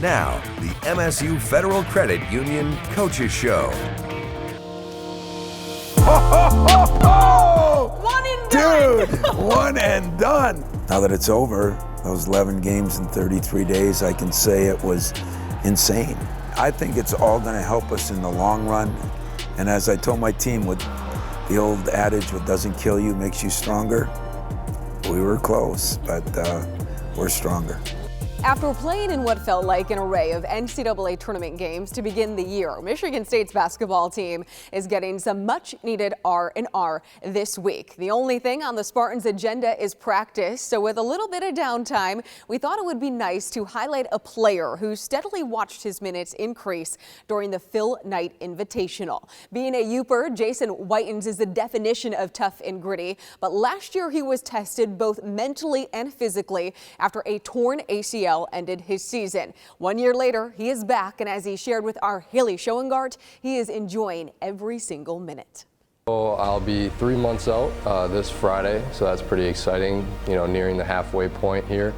Now, the MSU Federal Credit Union Coaches Show. One and done! Dude, one and done. Now that it's over, those 11 games in 33 days, I can say it was insane. I think it's all going to help us in the long run. And as I told my team, with the old adage, what doesn't kill you makes you stronger, we were close, but we're stronger. After playing in what felt like an array of NCAA tournament games to begin the year, Michigan State's basketball team is getting some much-needed R&R this week. The only thing on the Spartans' agenda is practice, so with a little bit of downtime, we thought it would be nice to highlight a player who steadily watched his minutes increase during the Phil Knight Invitational. Being a Yooper, Jason Whitens is the definition of tough and gritty, but last year he was tested both mentally and physically after a torn ACL ended his season. 1 year later, he is back, and as he shared with our Haley Schoengart, he is enjoying every single minute. I'll be 3 months out this Friday, so that's pretty exciting, nearing the halfway point here.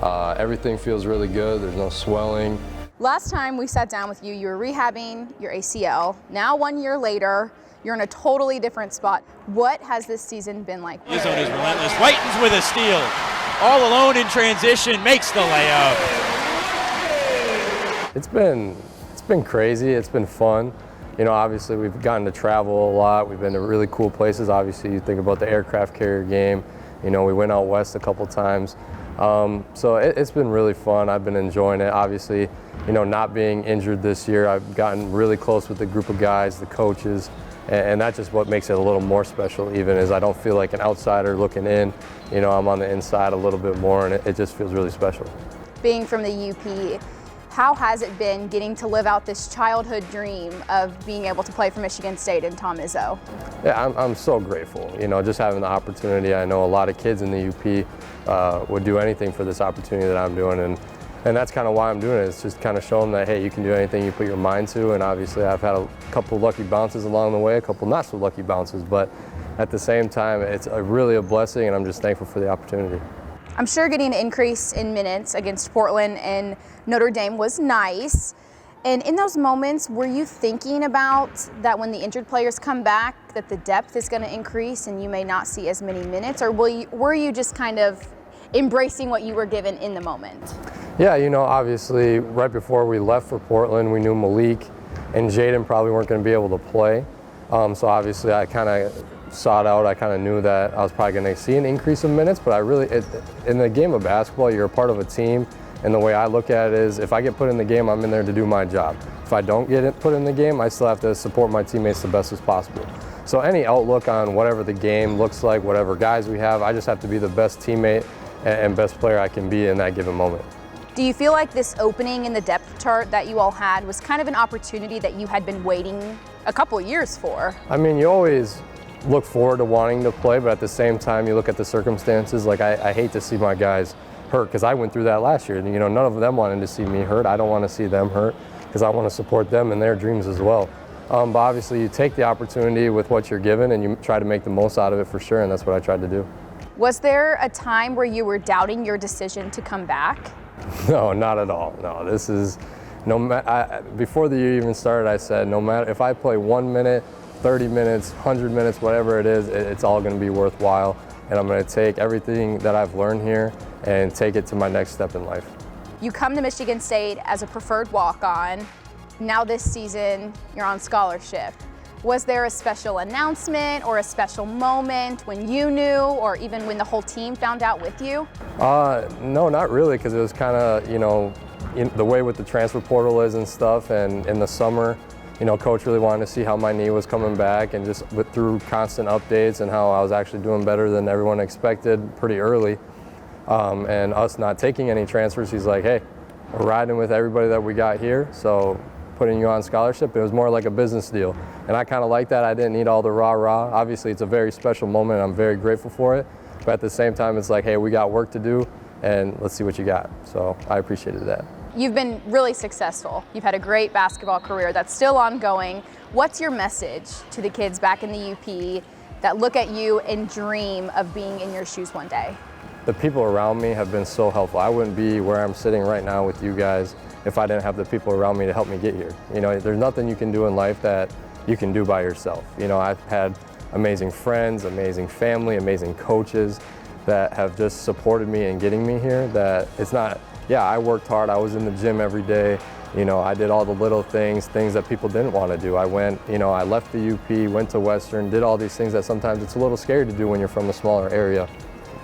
Everything feels really good. There's no swelling. Last time we sat down with you, you were rehabbing your ACL. Now 1 year later, you're in a totally different spot. What has this season been like? His zone is relentless. Whitens with a steal. All alone in transition, makes the layup. It's been crazy. It's been fun. Obviously we've gotten to travel a lot. We've been to really cool places. Obviously, you think about the aircraft carrier game. We went out west a couple times. So it's been really fun. I've been enjoying it. Obviously, not being injured this year, I've gotten really close with the group of guys, the coaches. And that's just what makes it a little more special, even, is I don't feel like an outsider looking in. I'm on the inside a little bit more, and it just feels really special. Being from the UP, how has it been getting to live out this childhood dream of being able to play for Michigan State and Tom Izzo? Yeah, I'm so grateful, just having the opportunity. I know a lot of kids in the UP would do anything for this opportunity that I'm doing, and that's kind of why I'm doing it. It's just kind of show them that, hey, you can do anything you put your mind to. And obviously I've had a couple lucky bounces along the way, a couple not so lucky bounces, but at the same time, it's really a blessing, and I'm just thankful for the opportunity. I'm sure getting an increase in minutes against Portland and Notre Dame was nice. And in those moments, were you thinking about that when the injured players come back, that the depth is going to increase and you may not see as many minutes? Or were you just kind of embracing what you were given in the moment? Yeah, obviously right before we left for Portland, we knew Malik and Jaden probably weren't going to be able to play. So obviously I kind of sought out, I kind of knew that I was probably going to see an increase of minutes, but in the game of basketball, you're a part of a team, and the way I look at it is if I get put in the game, I'm in there to do my job. If I don't get put in the game, I still have to support my teammates the best as possible. So any outlook on whatever the game looks like, whatever guys we have, I just have to be the best teammate and best player I can be in that given moment. Do you feel like this opening in the depth chart that you all had was kind of an opportunity that you had been waiting a couple years for? I mean, you always look forward to wanting to play, but at the same time, you look at the circumstances. Like, I hate to see my guys hurt, because I went through that last year. None of them wanted to see me hurt. I don't want to see them hurt, because I want to support them in their dreams as well. But obviously, you take the opportunity with what you're given, and you try to make the most out of it for sure, and that's what I tried to do. Was there a time where you were doubting your decision to come back? No, not at all. No, this is before the year even started, I said, no matter if I play 1 minute, 30 minutes, 100 minutes, whatever it is, it's all going to be worthwhile. And I'm going to take everything that I've learned here and take it to my next step in life. You come to Michigan State as a preferred walk-on. Now this season, you're on scholarship. Was there a special announcement or a special moment when you knew, or even when the whole team found out with you? No, not really, because it was kind of, the way with the transfer portal is and stuff, and in the summer, Coach really wanted to see how my knee was coming back, and just through constant updates and how I was actually doing better than everyone expected pretty early. And us not taking any transfers, he's like, hey, we're riding with everybody that we got here, so putting you on scholarship, it was more like a business deal. And I kind of like that. I didn't need all the rah-rah. Obviously, it's a very special moment, and I'm very grateful for it. But at the same time, it's like, hey, we got work to do, and let's see what you got. So I appreciated that. You've been really successful. You've had a great basketball career that's still ongoing. What's your message to the kids back in the UP that look at you and dream of being in your shoes one day? the people around me have been so helpful. I wouldn't be where I'm sitting right now with you guys if I didn't have the people around me to help me get here. You know, there's nothing you can do in life that you can do by yourself. You know, I've had amazing friends, amazing family, amazing coaches that have just supported me in getting me here. That it's not, yeah, I worked hard, I was in the gym every day, you know, I did all the little things that people didn't want to do. I went, you know, I left the UP, went to Western, did all these things that sometimes it's a little scary to do when you're from a smaller area.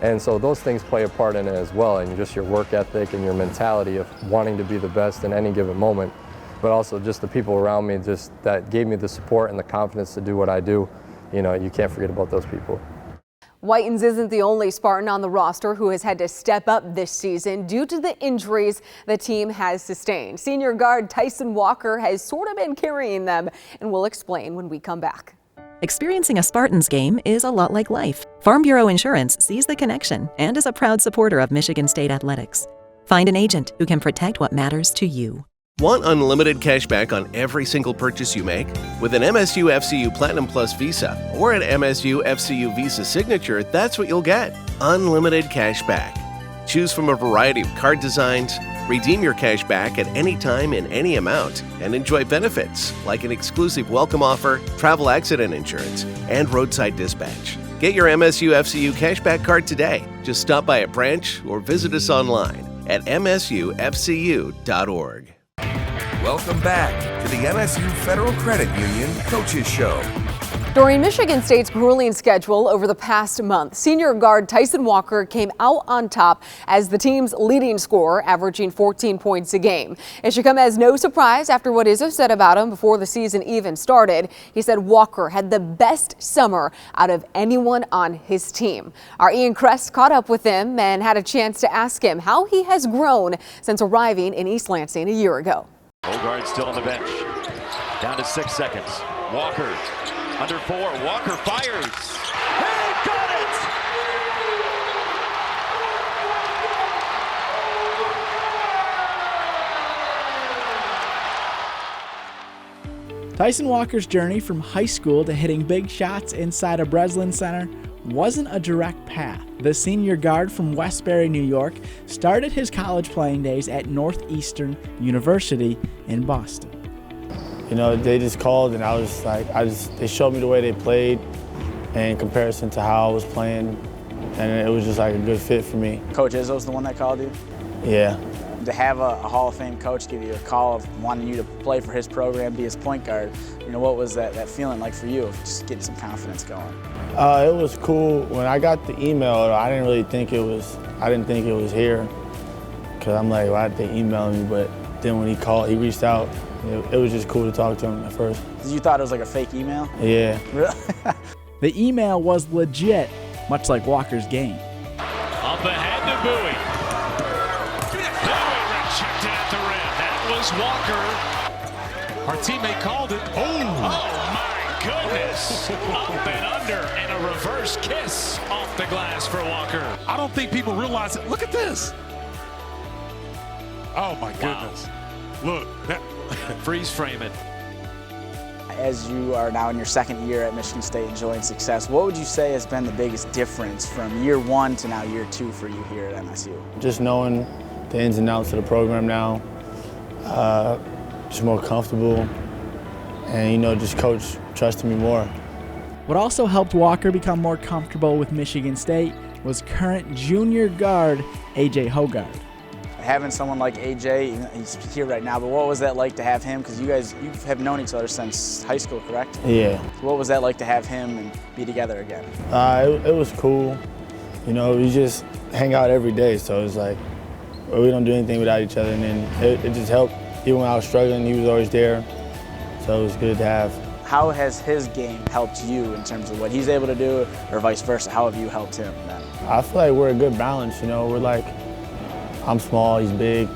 And so those things play a part in it as well, and just your work ethic and your mentality of wanting to be the best in any given moment, but also just the people around me just that gave me the support and the confidence to do what I do. You know, you can't forget about those people. Whitens isn't the only Spartan on the roster who has had to step up this season due to the injuries the team has sustained. Senior guard Tyson Walker has sort of been carrying them, and we'll explain when we come back. Experiencing a Spartans game is a lot like life. Farm Bureau Insurance sees the connection and is a proud supporter of Michigan State athletics. Find an agent who can protect what matters to you. Want unlimited cash back on every single purchase you make? With an MSU FCU Platinum Plus Visa or an MSU FCU Visa Signature, that's what you'll get. Unlimited cash back. Choose from a variety of card designs, redeem your cash back at any time in any amount, and enjoy benefits like an exclusive welcome offer, travel accident insurance, and roadside dispatch. Get your MSU FCU cashback card today. Just stop by a branch or visit us online at msufcu.org. Welcome back to the MSU Federal Credit Union Coaches Show. During Michigan State's grueling schedule over the past month, senior guard Tyson Walker came out on top as the team's leading scorer, averaging 14 points a game. It should come as no surprise after what Izzo said about him before the season even started. He said Walker had the best summer out of anyone on his team. Our Ian Crest caught up with him and had a chance to ask him how he has grown since arriving in East Lansing a year ago. Hogard still on the bench. Down to 6 seconds. Walker under 4. Walker fires. He got it! Tyson Walker's journey from high school to hitting big shots inside a Breslin Center wasn't a direct path. The senior guard from Westbury, New York, started his college playing days at Northeastern University in Boston. You know, they just called and I was like, they showed me the way they played in comparison to how I was playing, and it was just like a good fit for me. Coach Izzo's the one that called you? Yeah. To have a Hall of Fame coach give you a call of wanting you to play for his program, be his point guard, you know, what was that feeling like for you of just getting some confidence going? It was cool. When I got the email, I didn't think it was here, because I'm like, why did they email me? But then when he reached out, it was just cool to talk to him at first. You thought it was like a fake email? Yeah. Really? The email was legit, much like Walker's game. up ahead to Bowie. Bowie rejected at the rim. That was Walker. Our teammate called it. Oh my goodness. Up and under and a reverse kiss off the glass for Walker. I don't think people realize it. Look at this. Oh my goodness. Wow. Look. Freeze frame it. As you are now in your second year at Michigan State enjoying success, what would you say has been the biggest difference from year one to now year two for you here at MSU? Just knowing the ins and outs of the program now, just more comfortable, and just coach trusting me more. What also helped Walker become more comfortable with Michigan State was current junior guard A.J. Hogard. Having someone like AJ, he's here right now, but what was that like to have him? Because you have known each other since high school, correct? Yeah. What was that like to have him and be together again? It was cool. We just hang out every day, so it's like we don't do anything without each other, and then it just helped. Even when I was struggling, he was always there, so it was good to have. How has his game helped you in terms of what he's able to do, or vice versa? How have you helped him then? I feel like we're a good balance. We're like, I'm small, he's big.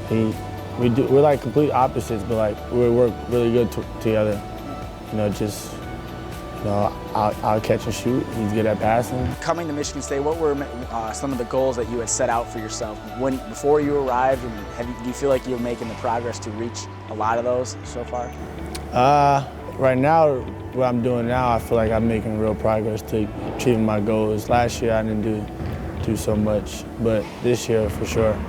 We're like complete opposites, but like we work really good together. I'll catch and shoot. He's good at passing. Coming to Michigan State, what were some of the goals that you had set out for yourself before you arrived, and do you feel like you're making the progress to reach a lot of those so far? Right now, what I'm doing now, I feel like I'm making real progress to achieving my goals. Last year, I didn't do through so much, but this year for sure.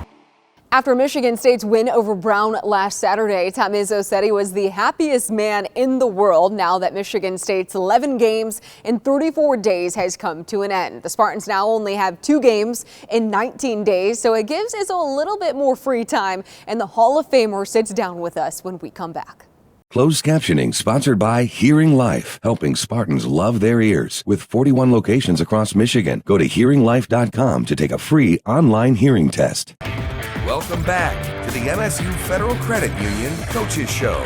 After Michigan State's win over Brown last Saturday, Tom Izzo said he was the happiest man in the world now that Michigan State's 11 games in 34 days has come to an end. The Spartans now only have 2 games in 19 days, so it gives Izzo a little bit more free time, and the Hall of Famer sits down with us when we come back. Closed captioning sponsored by Hearing Life, helping Spartans love their ears. With 41 locations across Michigan, go to hearinglife.com to take a free online hearing test. Welcome back to the MSU Federal Credit Union Coaches Show.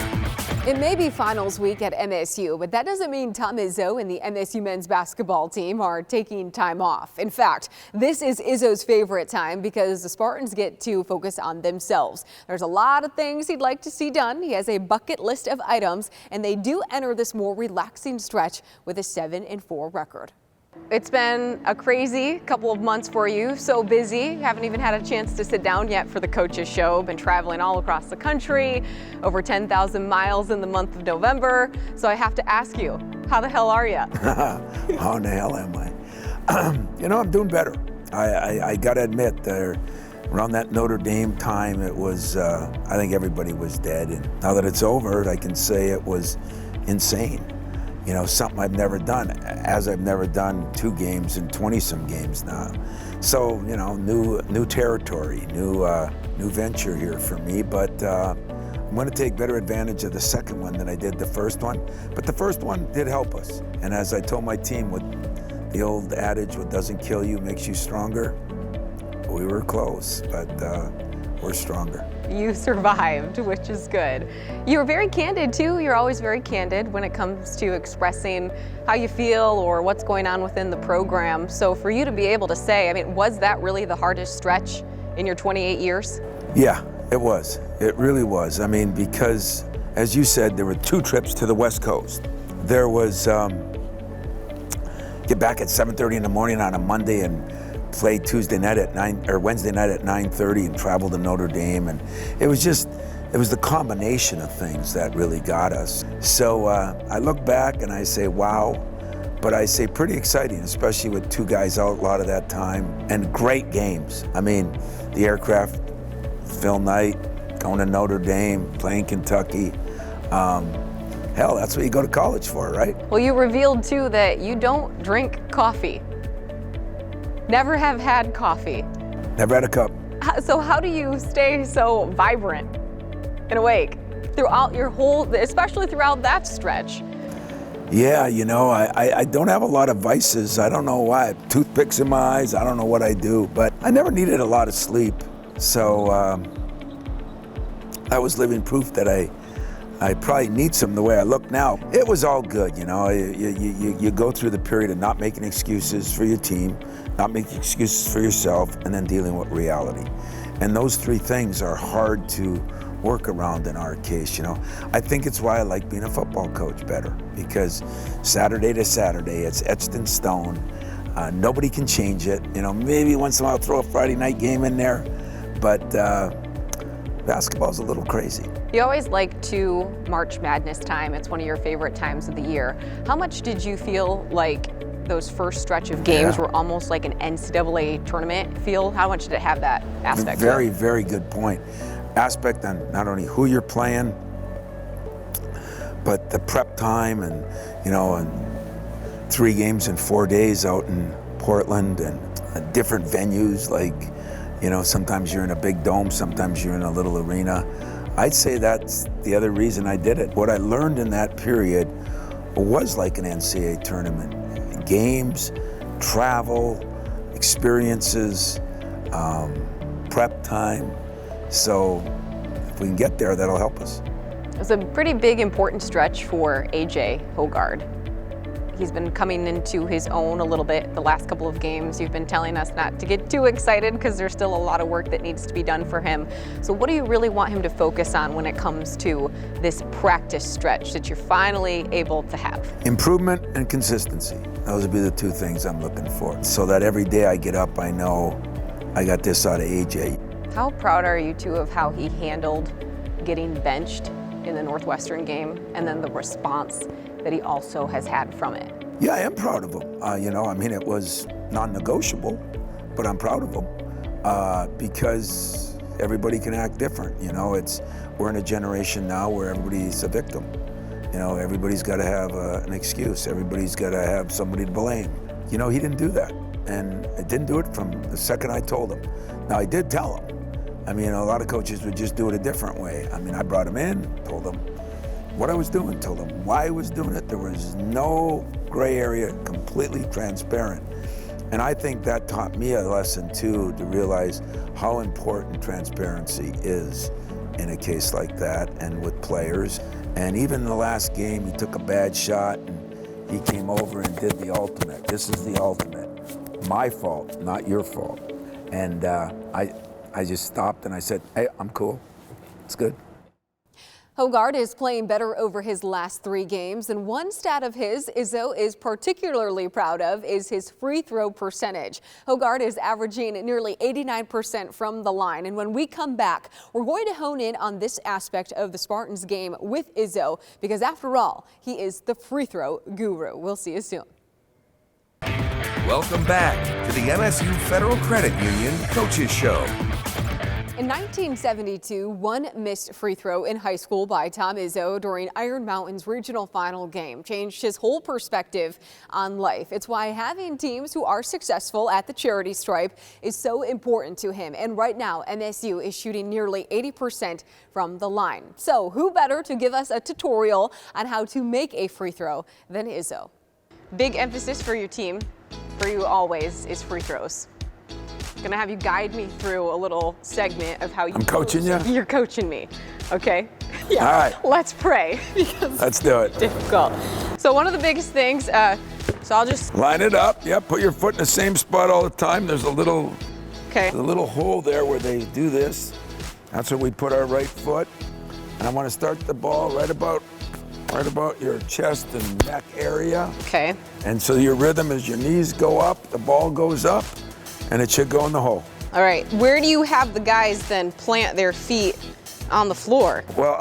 It may be finals week at MSU, but that doesn't mean Tom Izzo and the MSU men's basketball team are taking time off. In fact, this is Izzo's favorite time because the Spartans get to focus on themselves. There's a lot of things he'd like to see done. He has a bucket list of items, and they do enter this more relaxing stretch with a 7-4 record. It's been a crazy couple of months for you, so busy. Haven't even had a chance to sit down yet for the Coaches Show. Been traveling all across the country, over 10,000 miles in the month of November. So I have to ask you, how the hell are you? How in the hell am I? You know, I'm doing better. I got to admit, around that Notre Dame time, it was, I think everybody was dead. And now that it's over, I can say it was insane. You know, something I've never done, as I've never done 2 games and 20-some games now. So, you know, new territory, new venture here for me. But I'm going to take better advantage of the second one than I did the first one. But the first one did help us. And as I told my team, with the old adage, what doesn't kill you makes you stronger. We were close, but we're stronger. You survived, which is good. You were very candid too. You're always very candid when it comes to expressing how you feel or what's going on within the program. So for you to be able to say, I mean, was that really the hardest stretch in your 28 years? Yeah, it was. It really was. I mean, because as you said, there were 2 trips to the West Coast. There was get back at 7:30 in the morning on a Monday and played Tuesday night at 9 or Wednesday night at 9:30 and traveled to Notre Dame, and it was the combination of things that really got us. So I look back and I say, wow, but I say pretty exciting, especially with 2 guys out a lot of that time, and great games. I mean, the aircraft, Phil Knight, going to Notre Dame, playing Kentucky. Hell, that's what you go to college for, right? Well, you revealed too that you don't drink coffee. Never have had coffee. Never had a cup. So how do you stay so vibrant and awake throughout your whole, especially throughout that stretch? Yeah, you know, I don't have a lot of vices. I don't know why. Toothpicks in my eyes, I don't know what I do, but I never needed a lot of sleep. So I was living proof that I probably need some the way I look now. It was all good, you know. You go through the period of not making excuses for your team, not making excuses for yourself, and then dealing with reality. And those 3 things are hard to work around in our case, you know. I think it's why I like being a football coach better, because Saturday to Saturday, it's etched in stone. Nobody can change it. You know, maybe once in a while I'll throw a Friday night game in there, but basketball's a little crazy. You always like to March Madness time. It's one of your favorite times of the year. How much did you feel like those first stretch of games were almost like an NCAA tournament feel? How much did it have that aspect? Very, very good point. Aspect on not only who you're playing, but the prep time, and, you know, and 3 games in 4 days out in Portland, and different venues, like, you know, sometimes you're in a big dome, sometimes you're in a little arena. I'd say that's the other reason I did it. What I learned in that period was like an NCAA tournament. Games, travel, experiences, prep time. So if we can get there, that'll help us. It's a pretty big, important stretch for AJ Hoggard. He's been coming into his own a little bit the last couple of games. You've been telling us not to get too excited because there's still a lot of work that needs to be done for him. So what do you really want him to focus on when it comes to this practice stretch that you're finally able to have? Improvement and consistency. Those would be the 2 things I'm looking for. So that every day I get up, I know I got this out of AJ. How proud are you too of how he handled getting benched in the Northwestern game, and then the response that he also has had from it? Yeah, I am proud of him. You know, I mean, it was non-negotiable, but I'm proud of him because everybody can act different. You know, we're in a generation now where everybody's a victim. You know, everybody's got to have an excuse. Everybody's got to have somebody to blame. You know, he didn't do that, and I didn't do it from the second I told him. Now, I did tell him. I mean, a lot of coaches would just do it a different way. I mean, I brought him in, told him what I was doing, told him why I was doing it. There was no gray area, completely transparent. And I think that taught me a lesson too, to realize how important transparency is in a case like that and with players. And even in the last game, he took a bad shot and he came over and did the ultimate. This is the ultimate. My fault, not your fault. And I just stopped and I said, hey, I'm cool. It's good. Hogard is playing better over his last 3 games, and one stat of his Izzo is particularly proud of is his free throw percentage. Hogard is averaging nearly 89% from the line, and when we come back, we're going to hone in on this aspect of the Spartans game with Izzo, because after all, he is the free throw guru. We'll see you soon. Welcome back to the MSU Federal Credit Union Coaches Show. In 1972, one missed free throw in high school by Tom Izzo during Iron Mountain's regional final game changed his whole perspective on life. It's why having teams who are successful at the charity stripe is so important to him. And right now, MSU is shooting nearly 80% from the line. So who better to give us a tutorial on how to make a free throw than Izzo? Big emphasis for your team, for you always, is free throws. Gonna have you guide me through a little segment of how you. I'm coaching you? You're coaching me, okay? Yeah. All right. Let's pray. Because let's do it. Difficult. So one of the biggest things, so I'll just. Line it up, yeah, put your foot in the same spot all the time. There's a little hole there where they do this. That's where we put our right foot. And I want to start the ball right about your chest and neck area. Okay. And so your rhythm is your knees go up, the ball goes up, and it should go in the hole. All right, where do you have the guys then plant their feet on the floor? Well,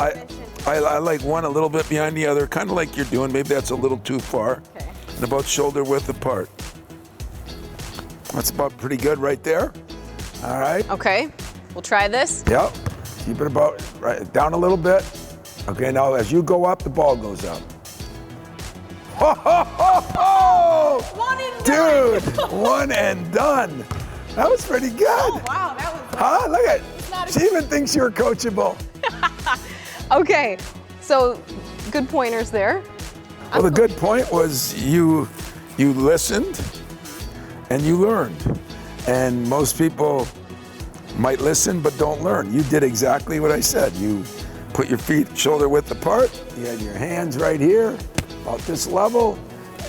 I like one a little bit behind the other, kind of like you're doing. Maybe that's a little too far. Okay. And about shoulder width apart. That's about pretty good right there. All right. Okay, we'll try this. Yep, keep it about right down a little bit. Okay, now as you go up, the ball goes up. Ho, ho, ho, ho! One and done. Dude, one and done. That was pretty good. Oh, wow, that was. Huh? Look at, she even thinks you're coachable. Okay, so good pointers there. Well, the good point was you listened and you learned. And most people might listen but don't learn. You did exactly what I said. You put your feet shoulder width apart. You had your hands right here, about this level.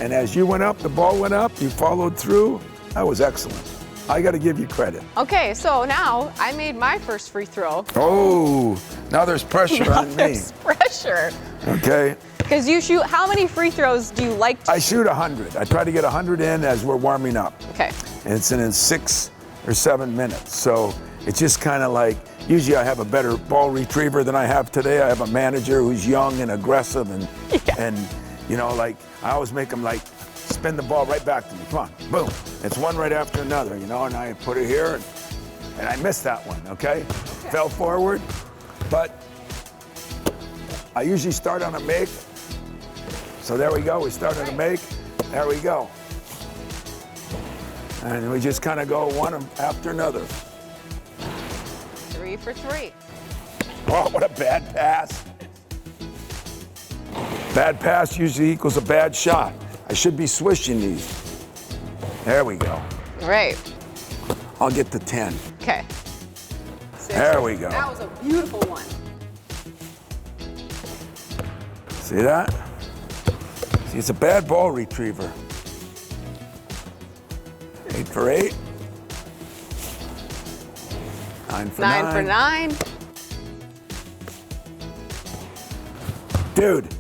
And as you went up, the ball went up, you followed through. That was excellent. I got to give you credit. Okay, so now I made my first free throw. Oh, now there's pressure on me. There's pressure. Okay. Because you shoot, how many free throws do you like to I shoot 100. I try to get 100 in as we're warming up. Okay. And it's in 6 or 7 minutes. So it's just kind of like, usually I have a better ball retriever than I have today. I have a manager who's young and aggressive and you know, like I always make them like spin the ball right back to me. Come on, boom. It's one right after another, you know, and I put it here and I missed that one, okay? Fell forward, but I usually start on a make. So there we go, we start on a make, there we go. And we just kind of go one after another. 3 for 3. Oh, what a bad pass. Bad pass usually equals a bad shot. I should be swishing these. There we go. All right. I'll get to 10. Okay. There we go. That was a beautiful one. See that? See, it's a bad ball retriever. 8 for 8. 9 for 9. 9 for 9. Dude.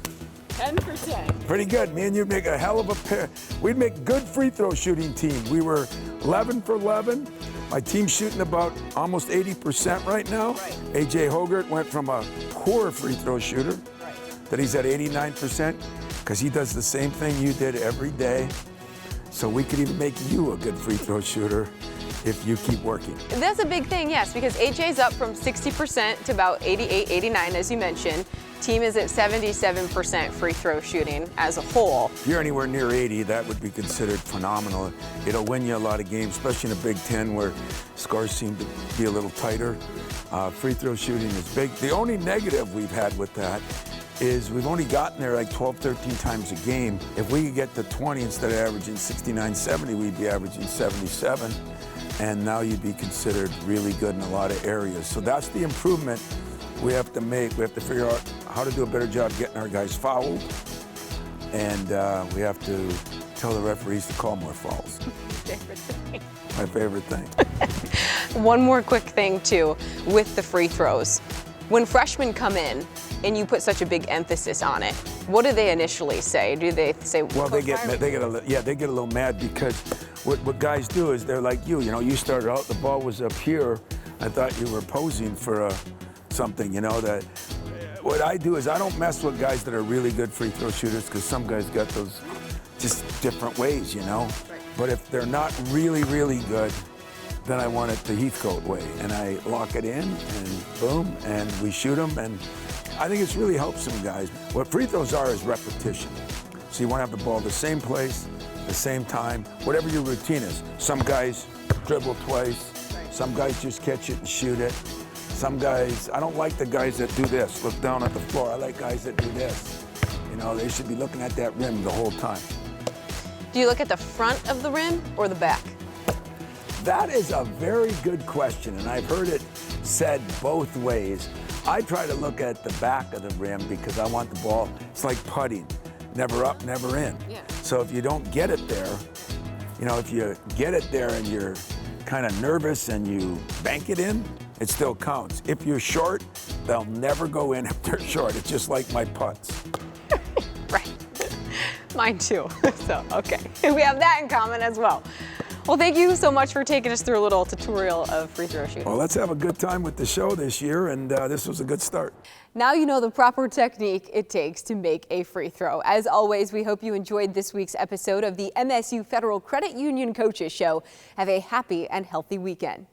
10 for 10. Pretty good. Me and you'd make a hell of a pair. We'd make good free throw shooting team. We were 11 for 11. My team's shooting about almost 80% right now. Right. AJ Hogart went from a poor free throw shooter that he's at 89% because he does the same thing you did every day. So we could even make you a good free throw shooter. if you keep working. That's a big thing, yes, because AJ's up from 60% to about 88, 89, as you mentioned. Team is at 77% free throw shooting as a whole. If you're anywhere near 80, that would be considered phenomenal. It'll win you a lot of games, especially in the Big Ten where scores seem to be a little tighter. Free throw shooting is big. The only negative we've had with that is we've only gotten there like 12, 13 times a game. If we could get to 20 instead of averaging 69, 70, we'd be averaging 77. And now you'd be considered really good in a lot of areas. So that's the improvement we have to make. We have to figure out how to do a better job getting our guys fouled. And we have to tell the referees to call more fouls. Favorite thing. My favorite thing. One more quick thing, too, with the free throws. When freshmen come in and you put such a big emphasis on it, what do they initially say? Do they say, well, they get a little mad because what guys do is they're like you know, you started out, the ball was up here. I thought you were posing for something, you know, that what I do is I don't mess with guys that are really good free throw shooters because some guys got those just different ways, you know. Right. But if they're not really, really good, then I want it the Heathcote way, and I lock it in, and boom, and we shoot them, and I think it's really helped some guys. What free throws are is repetition. So you want to have the ball the same place, the same time, whatever your routine is. Some guys dribble twice, some guys just catch it and shoot it. Some guys, I don't like the guys that do this, look down at the floor. I like guys that do this. You know, they should be looking at that rim the whole time. Do you look at the front of the rim or the back? That is a very good question, and I've heard it said both ways. I try to look at the back of the rim because I want the ball, it's like putting, never up, never in. Yeah. So if you don't get it there, you know, if you get it there and you're kind of nervous and you bank it in, it still counts. If you're short, they'll never go in if they're short. It's just like my putts. Right. Mine too. So, okay. We have that in common as well. Well, thank you so much for taking us through a little tutorial of free throw shooting. Well, let's have a good time with the show this year, and this was a good start. Now you know the proper technique it takes to make a free throw. As always, we hope you enjoyed this week's episode of the MSU Federal Credit Union Coaches Show. Have a happy and healthy weekend.